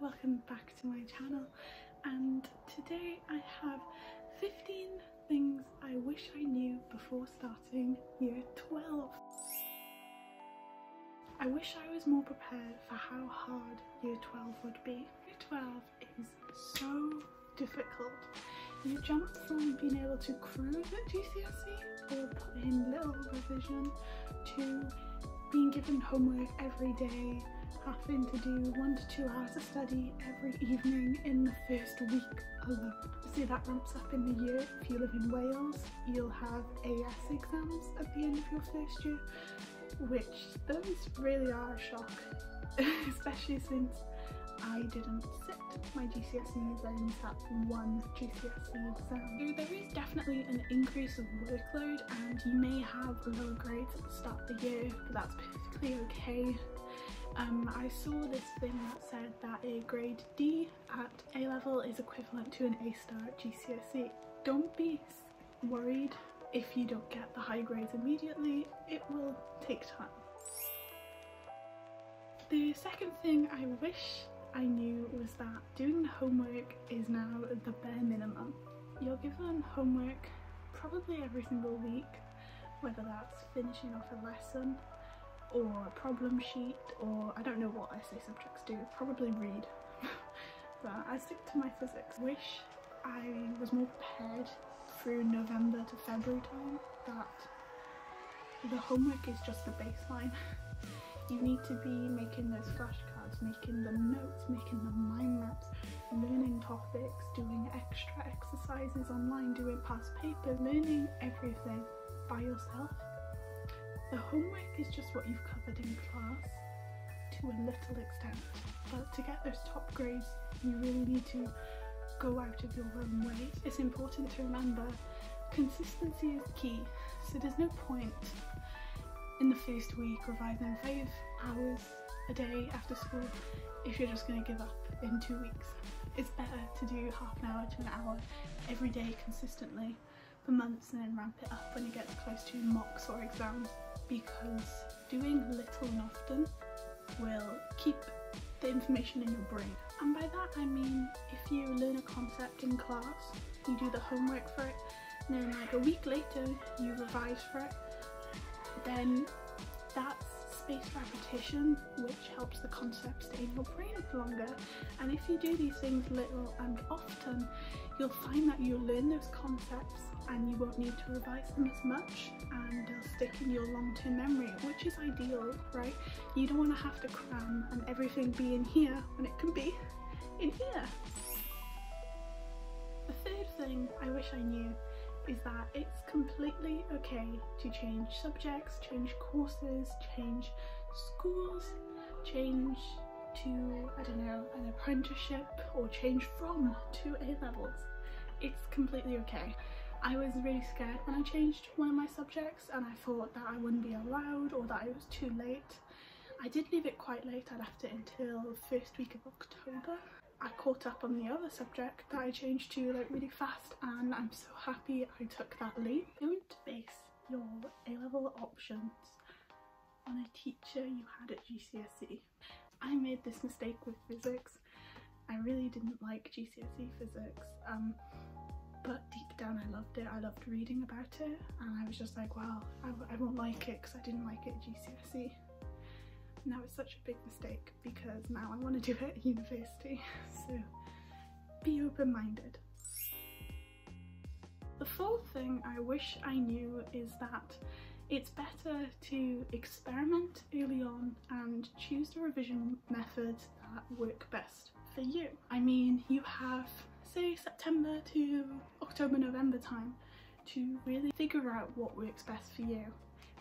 welcome back to my channel, and today I have 15 things I wish I knew before starting year 12. I wish I was more prepared for how hard year 12 would be. Year 12 is so difficult. You jump from being able to cruise at GCSE or put in little revision to being given homework every day, having to do 1 to 2 hours of study every evening in the first week alone. See, that ramps up in the year. If you live in Wales, you'll have AS exams at the end of your first year, which those really are a shock, especially since I didn't sit my GCSEs, I only sat one GCSE exam. So there is definitely an increase of workload and you may have lower grades at the start of the year, but that's perfectly okay. I saw this thing that said that a grade D at A level is equivalent to an A star at GCSE. Don't be worried if you don't get the high grades immediately, it will take time. The second thing I wish I knew was that doing the homework is now the bare minimum. You're given homework probably every single week, whether that's finishing off a lesson or a problem sheet, or I don't know what essay subjects do, probably read. But I stick to my physics. Wish I was more prepared through November to February time, that the homework is just the baseline. You need to be making those flashcards, making the notes, making the mind maps, learning topics, doing extra exercises online, doing past papers, learning everything by yourself. The homework is just what you've covered in class to a little extent, but to get those top grades you really need to go out of your own way. It's important to remember consistency is key, so there's no point in the first week revising 5 hours a day after school if you're just going to give up in 2 weeks. It's better to do half an hour to an hour every day consistently for months and then ramp it up when it gets close to mocks or exams, because doing little and often will keep the information in your brain. And by that I mean, if you learn a concept in class, you do the homework for it, and then like a week later you revise for it, then that's spaced repetition which helps the concept stay in your brain longer. And if you do these things little and often, you'll find that you'll learn those concepts and you won't need to revise them as much, and they'll stick in your long-term memory, which is ideal, right? You don't want to have to cram and everything be in here when it can be in here. The third thing I wish I knew is that it's completely okay to change subjects, change courses, change schools, change to, I don't know, an apprenticeship, or change from to A-levels. It's completely okay. I was really scared when I changed one of my subjects and I thought that I wouldn't be allowed or that it was too late. I did leave it quite late. I left it until the first week of October. I caught up on the other subject that I changed to like really fast, and I'm so happy I took that leap. Don't base your A-level options on a teacher you had at GCSE. I made this mistake with physics. I really didn't like GCSE physics, but deep down I loved it. I loved reading about it, and I was just like, wow, I won't like it because I didn't like it at GCSE. Now it's such a big mistake because now I want to do it at university, so be open-minded. The fourth thing I wish I knew is that it's better to experiment early on and choose the revision methods that work best for you. I mean, you have, say, September to October, November time to really figure out what works best for you.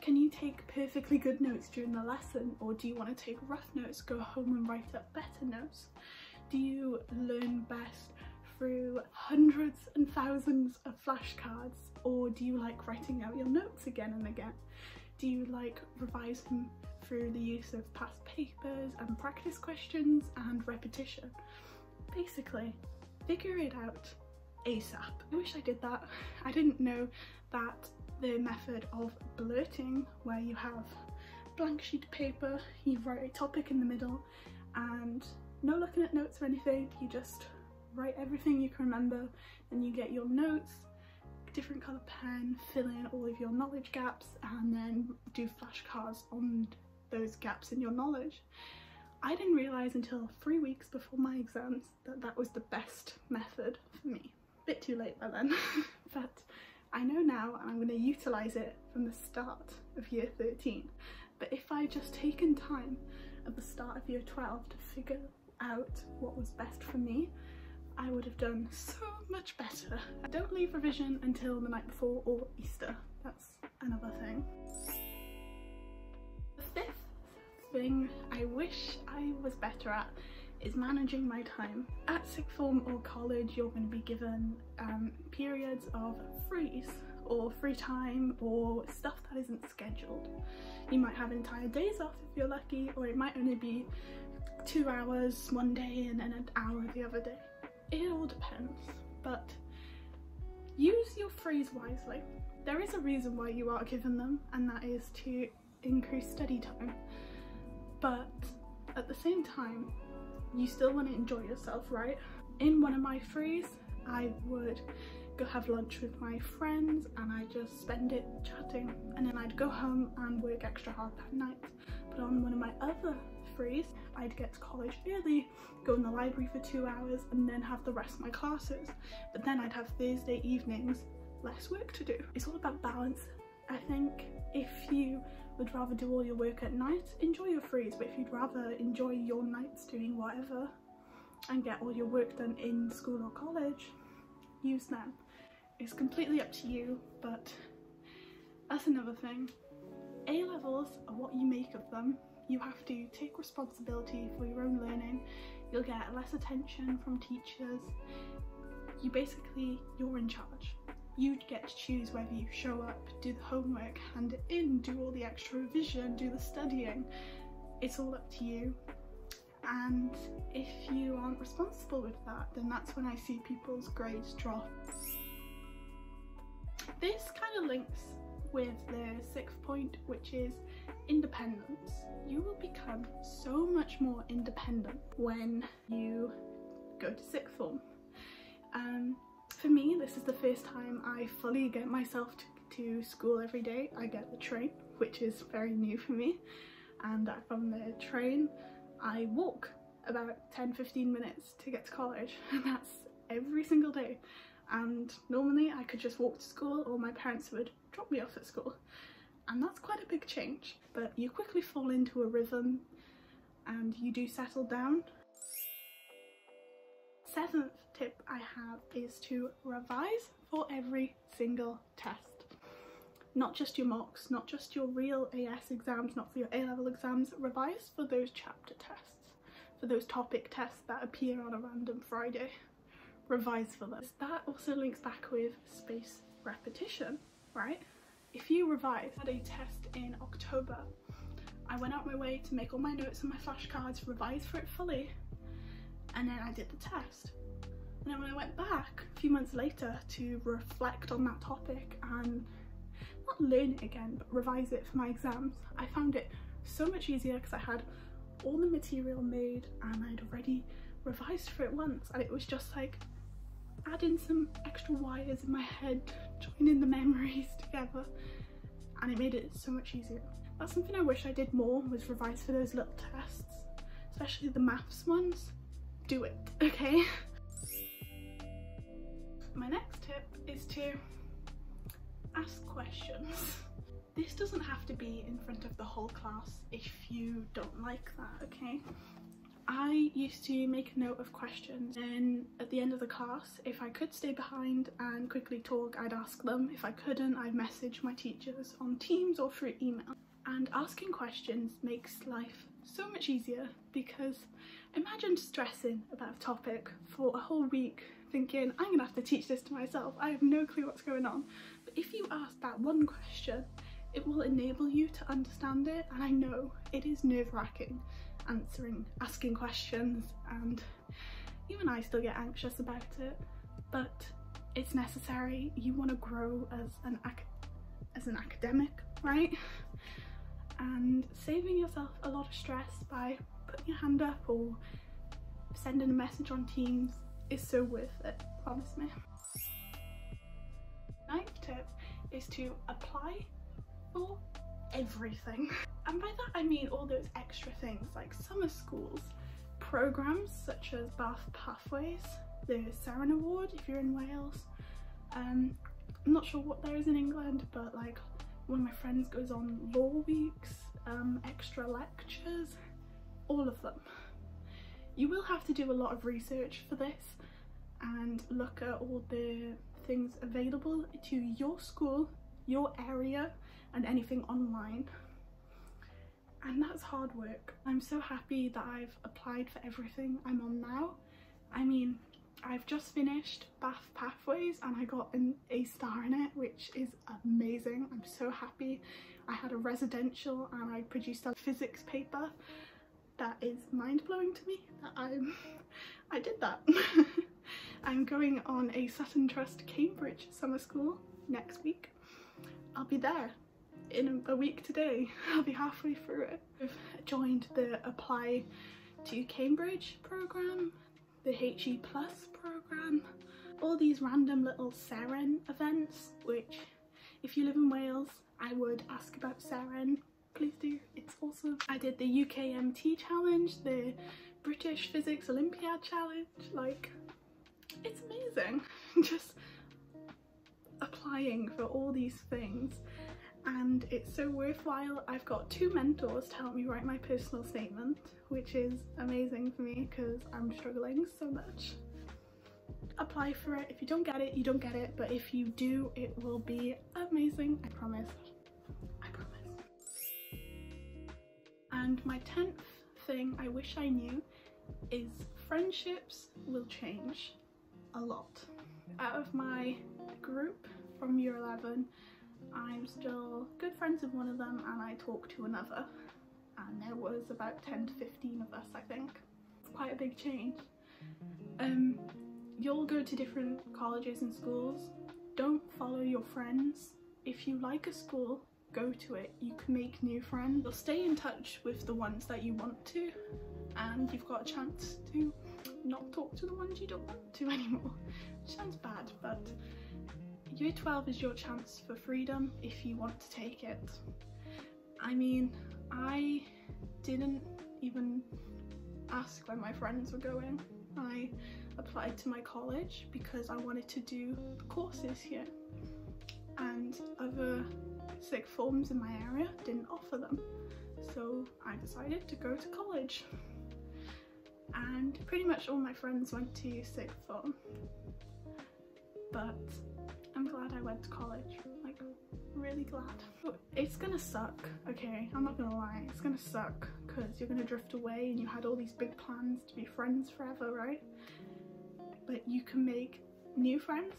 Can you take perfectly good notes during the lesson, or do you want to take rough notes, go home and write up better notes? Do you learn best through hundreds and thousands of flashcards, or do you like writing out your notes again and again? Do you like revising through the use of past papers and practice questions and repetition? Basically, figure it out ASAP. I wish I did that. I didn't know that the method of blurting, where you have blank sheet of paper, you write a topic in the middle and no looking at notes or anything, you just write everything you can remember, and you get your notes, different colour pen, fill in all of your knowledge gaps, and then do flashcards on those gaps in your knowledge. I didn't realise until 3 weeks before my exams that that was the best method for me. Bit too late by then, but I know now, and I'm going to utilise it from the start of year 13. But if I'd just taken time at the start of year 12 to figure out what was best for me, I would have done so much better. Don't leave revision until the night before or Easter. That's another thing. The fifth thing I wish I was better at is managing my time. At sixth form or college, you're going to be given periods of freeze or free time or stuff that isn't scheduled. You might have entire days off if you're lucky, or it might only be 2 hours one day and then an hour the other day. It all depends, but use your freeze wisely. There is a reason why you are given them, and that is to increase study time. But at the same time, you still want to enjoy yourself, right? In one of my frees, I would go have lunch with my friends and I just spend it chatting, and then I'd go home and work extra hard that night. But on one of my other frees, I'd get to college early, go in the library for 2 hours, and then have the rest of my classes. But then I'd have Thursday evenings, less work to do. It's all about balance. I think if you would rather do all your work at night, enjoy your frees, but if you'd rather enjoy your nights doing whatever and get all your work done in school or college, use them. It's completely up to you, but that's another thing. A-levels are what you make of them. You have to take responsibility for your own learning. You'll get less attention from teachers. You're in charge. You get to choose whether you show up, do the homework, hand it in, do all the extra revision, do the studying. It's all up to you. And if you aren't responsible with that, then that's when I see people's grades drop. This kind of links with the sixth point, which is independence. You will become so much more independent when you go to sixth form. For me, this is the first time I fully get myself to school every day. I get the train, which is very new for me, and from the train I walk about 10-15 minutes to get to college, and that's every single day. And normally I could just walk to school, or my parents would drop me off at school, and that's quite a big change. But you quickly fall into a rhythm and you do settle down. Seventh tip I have is to revise for every single test. Not just your mocks, not just your real AS exams, not for your A-level exams. Revise for those chapter tests, for those topic tests that appear on a random Friday. Revise for those. That also links back with spaced repetition, right? If you revise, I had a test in October. I went out my way to make all my notes and my flashcards, revise for it fully, and then I did the test. And then when I went back a few months later to reflect on that topic and not learn it again, but revise it for my exams, I found it so much easier because I had all the material made and I'd already revised for it once, and it was just like adding some extra wires in my head, joining the memories together, and it made it so much easier. That's something I wish I did more, was revise for those little tests, especially the maths ones. Do it, okay? My next tip is to ask questions. This doesn't have to be in front of the whole class if you don't like that, okay? I used to make a note of questions, and at the end of the class, if I could stay behind and quickly talk, I'd ask them. If I couldn't, I'd message my teachers on Teams or through email. And asking questions makes life so much easier, because imagine stressing about a topic for a whole week thinking, I'm gonna have to teach this to myself, I have no clue what's going on. But if you ask that one question, it will enable you to understand it. And I know it is nerve-wracking asking questions, and even I still get anxious about it, but it's necessary. You want to grow as an academic, right? And saving yourself a lot of stress by putting your hand up or sending a message on Teams is so worth it, promise me. Ninth tip is to apply for everything. And by that I mean all those extra things like summer schools, programs such as Bacc Pathways, the Seren Award if you're in Wales. I'm not sure what there is in England, but like one of my friends goes on law weeks, extra lectures, all of them. You will have to do a lot of research for this and look at all the things available to your school, your area, and anything online. And that's hard work. I'm so happy that I've applied for everything I'm on now. I mean, I've just finished Bacc Pathways and I got an A star in it, which is amazing. I'm so happy. I had a residential and I produced a physics paper. That is mind-blowing to me that I did that. I'm going on a Sutton Trust Cambridge summer school next week. I'll be there in a week today. I'll be halfway through it. I've joined the Apply to Cambridge programme, the HE Plus programme, all these random little Seren events, which if you live in Wales, I would ask about Seren. Please do, it's awesome. I did the UKMT challenge, the British Physics Olympiad challenge, like, it's amazing. Just applying for all these things, and it's so worthwhile. I've got 2 mentors to help me write my personal statement, which is amazing for me because I'm struggling so much. Apply for it. If you don't get it, you don't get it, but if you do, it will be amazing. I promise. I promise. And my 10th thing I wish I knew is friendships will change a lot. Out of my group from year 11, I'm still good friends with one of them and I talk to another, and there was about 10 to 15 of us, I think. It's quite a big change. You'll go to different colleges and schools. Don't follow your friends. If you like a school, go to it. You can make new friends. You'll stay in touch with the ones that you want to, and you've got a chance to not talk to the ones you don't want to anymore. Which sounds bad, but year 12 is your chance for freedom if you want to take it. I mean, I didn't even ask when my friends were going. I applied to my college because I wanted to do courses here, and other sixth forms in my area didn't offer them, so I decided to go to college. And pretty much all my friends went to sixth form, but I'm glad I went to college, like really glad. It's gonna suck, okay, I'm not gonna lie, it's gonna suck because you're gonna drift away and you had all these big plans to be friends forever, right? But you can make new friends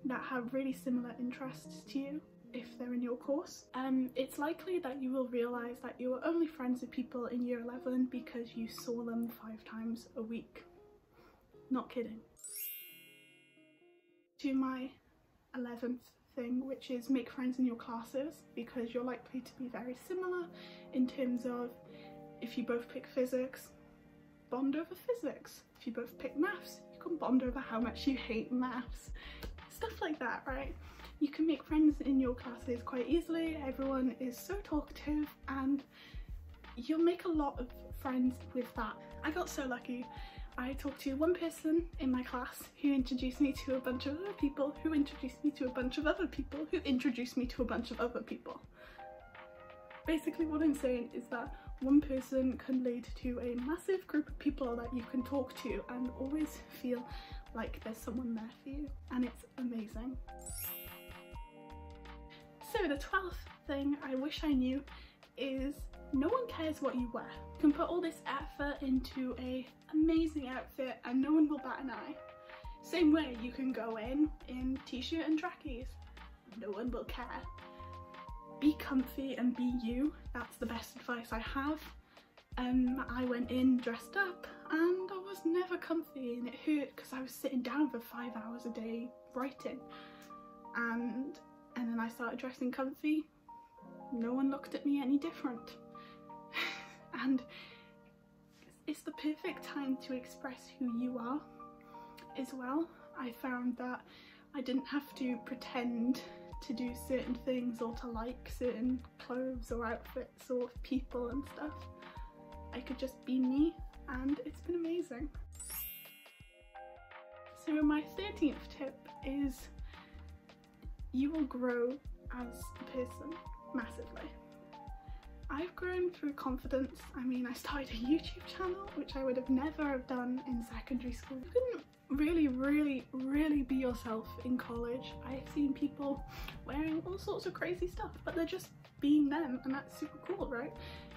that have really similar interests to you if they're in your course. It's likely that you will realise that you were only friends with people in year 11 because you saw them 5 times a week. Not kidding. To my 11th thing, which is make friends in your classes, because you're likely to be very similar in terms of if you both pick physics, bond over physics. If you both pick maths, you can bond over how much you hate maths. Stuff like that, right? You can make friends in your classes quite easily. Everyone is so talkative and you'll make a lot of friends with that. I got so lucky. I talked to one person in my class who introduced me to a bunch of other people who introduced me to a bunch of other people who introduced me to a bunch of other people. Basically what I'm saying is that one person can lead to a massive group of people that you can talk to and always feel like there's someone there for you, and it's amazing. So the 12th thing I wish I knew is no one cares what you wear. You can put all this effort into an amazing outfit and no one will bat an eye. Same way you can go in t-shirt and trackies. No one will care. Be comfy and be you. That's the best advice I have. I went in dressed up and I was never comfy and it hurt because I was sitting down for 5 hours a day writing. And then I started dressing comfy. No one looked at me any different. And it's the perfect time to express who you are as well. I found that I didn't have to pretend to do certain things or to like certain clothes or outfits or people and stuff. I could just be me, and it's been amazing. So my 13th tip is you will grow as a person massively. I've grown through confidence. I mean, I started a YouTube channel, which I would have never have done in secondary school. You couldn't really be yourself in college. I've seen people wearing all sorts of crazy stuff, but they're just being them, and that's super cool, right?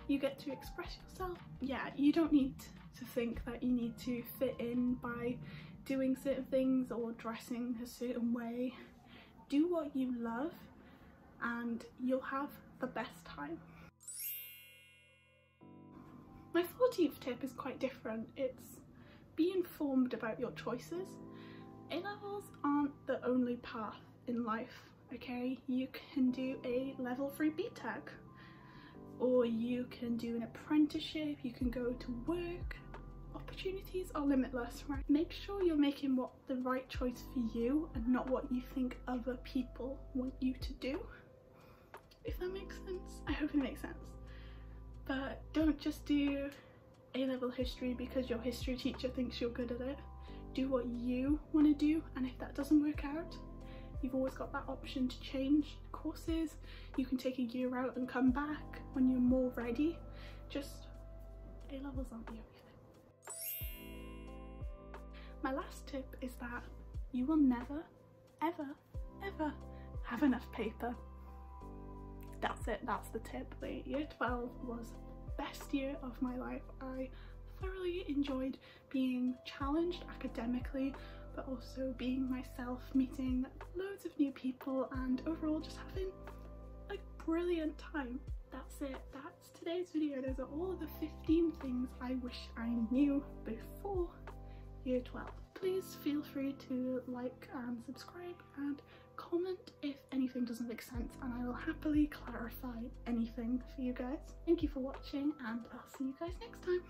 You get to express yourself. Yeah, you don't need to think that you need to fit in by doing certain things or dressing a certain way. Do what you love and you'll have the best time. My 14th tip is quite different. It's be informed about your choices. A-levels aren't the only path in life, okay? You can do a level 3 BTEC, or you can do an apprenticeship, you can go to work. Opportunities are limitless, right? Make sure you're making what the right choice for you and not what you think other people want you to do. If that makes sense. I hope it makes sense. But don't just do A-level history because your history teacher thinks you're good at it. Do what you want to do, and if that doesn't work out, you've always got that option to change courses. You can take a year out and come back when you're more ready. Just A-levels aren't the only thing. My last tip is that you will never, ever have enough paper. That's it, that's the tip. The year 12 was the best year of my life. I thoroughly enjoyed being challenged academically, but also being myself, meeting loads of new people, and overall just having a brilliant time. That's it, that's today's video. Those are all of the 15 things I wish I knew before year 12. Please feel free to like and subscribe and comment if anything doesn't make sense, and I will happily clarify anything for you guys. Thank you for watching, and I'll see you guys next time.